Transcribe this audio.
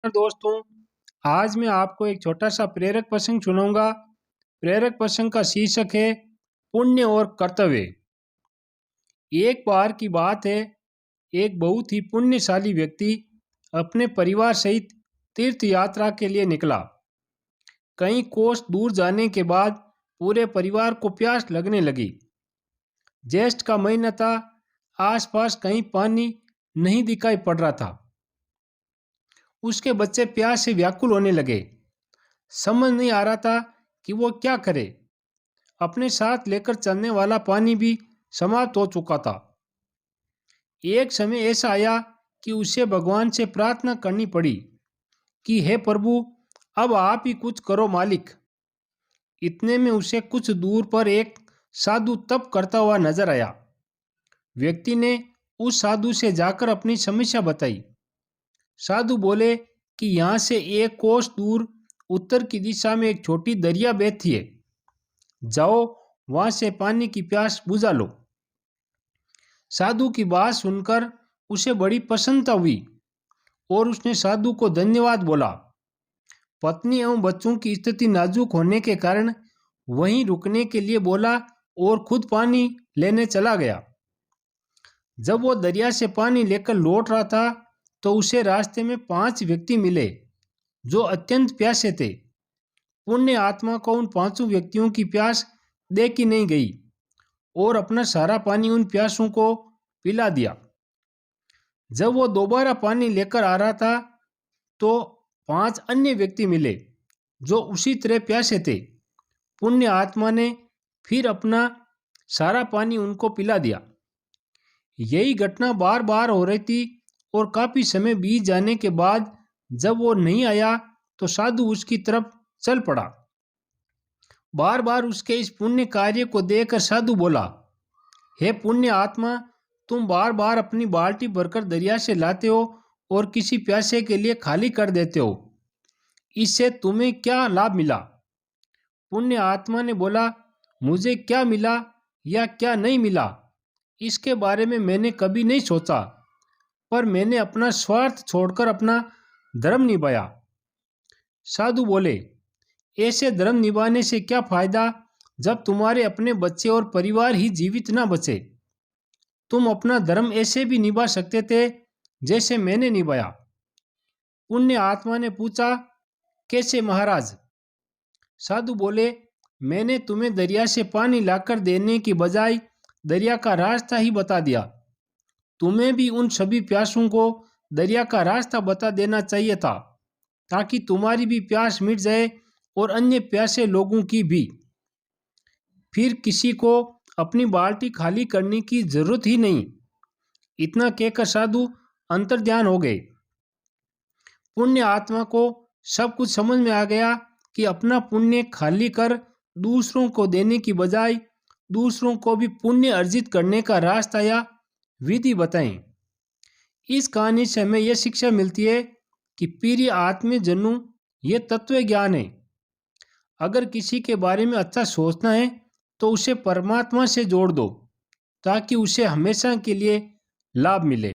दोस्तों, आज मैं आपको एक छोटा सा प्रेरक प्रसंग सुनाऊंगा। प्रेरक प्रसंग का शीर्षक है पुण्य और कर्तव्य। एक बार की बात है, एक बहुत ही पुण्यशाली व्यक्ति अपने परिवार सहित तीर्थ यात्रा के लिए निकला। कई कोस दूर जाने के बाद पूरे परिवार को प्यास लगने लगी। ज्येष्ठ का महीना था, आसपास कहीं पानी नहीं दिखाई पड़ रहा था। उसके बच्चे प्यास से व्याकुल होने लगे। समझ नहीं आ रहा था कि वो क्या करे। अपने साथ लेकर चलने वाला पानी भी समाप्त हो चुका था। एक समय ऐसा आया कि उसे भगवान से प्रार्थना करनी पड़ी कि हे प्रभु, अब आप ही कुछ करो मालिक। इतने में उसे कुछ दूर पर एक साधु तप करता हुआ नजर आया। व्यक्ति ने उस साधु से जाकर अपनी समस्या बताई। साधु बोले कि यहाँ से एक कोस दूर उत्तर की दिशा में एक छोटी दरिया बहती है। जाओ, वहां से पानी की प्यास बुझा लो। साधु की बात सुनकर उसे बड़ी प्रसन्नता हुई और उसने साधु को धन्यवाद बोला। पत्नी एवं बच्चों की स्थिति नाजुक होने के कारण वहीं रुकने के लिए बोला और खुद पानी लेने चला गया। जब वो दरिया से पानी लेकर लौट रहा था तो उसे रास्ते में 5 व्यक्ति मिले जो अत्यंत प्यासे थे। पुण्य आत्मा को उन 5 व्यक्तियों की प्यास देखी नहीं गई और अपना सारा पानी उन प्यासों को पिला दिया। जब वो दोबारा पानी लेकर आ रहा था तो 5 अन्य व्यक्ति मिले जो उसी तरह प्यासे थे। पुण्य आत्मा ने फिर अपना सारा पानी उनको पिला दिया। यही घटना बार बार हो रही थी और काफी समय बीत जाने के बाद जब वो नहीं आया तो साधु उसकी तरफ चल पड़ा। बार बार उसके इस पुण्य कार्य को देखकर साधु बोला, हे पुण्य आत्मा, तुम बार बार अपनी बाल्टी भरकर दरिया से लाते हो और किसी प्यासे के लिए खाली कर देते हो। इससे तुम्हें क्या लाभ मिला? पुण्य आत्मा ने बोला, मुझे क्या मिला या क्या नहीं मिला इसके बारे में मैंने कभी नहीं सोचा, पर मैंने अपना स्वार्थ छोड़कर अपना धर्म निभाया। साधु बोले, ऐसे धर्म निभाने से क्या फायदा जब तुम्हारे अपने बच्चे और परिवार ही जीवित ना बचे। तुम अपना धर्म ऐसे भी निभा सकते थे जैसे मैंने निभाया। पुण्य आत्मा ने पूछा, कैसे महाराज? साधु बोले, मैंने तुम्हें दरिया से पानी लाकर देने की बजाय दरिया का रास्ता ही बता दिया। तुम्हें भी उन सभी प्यासों को दरिया का रास्ता बता देना चाहिए था ताकि तुम्हारी भी प्यास मिट जाए और अन्य प्यासे लोगों की भी। फिर किसी को अपनी बाल्टी खाली करने की जरूरत ही नहीं। इतना कहकर साधु अंतर्ध्यान हो गए। पुण्य आत्मा को सब कुछ समझ में आ गया कि अपना पुण्य खाली कर दूसरों को देने की बजाय दूसरों को भी पुण्य अर्जित करने का रास्ता या विधि बताएं। इस कहानी से हमें यह शिक्षा मिलती है कि प्रिय आत्मीयजनों, ये तत्व ज्ञान है। अगर किसी के बारे में अच्छा सोचना है तो उसे परमात्मा से जोड़ दो ताकि उसे हमेशा के लिए लाभ मिले।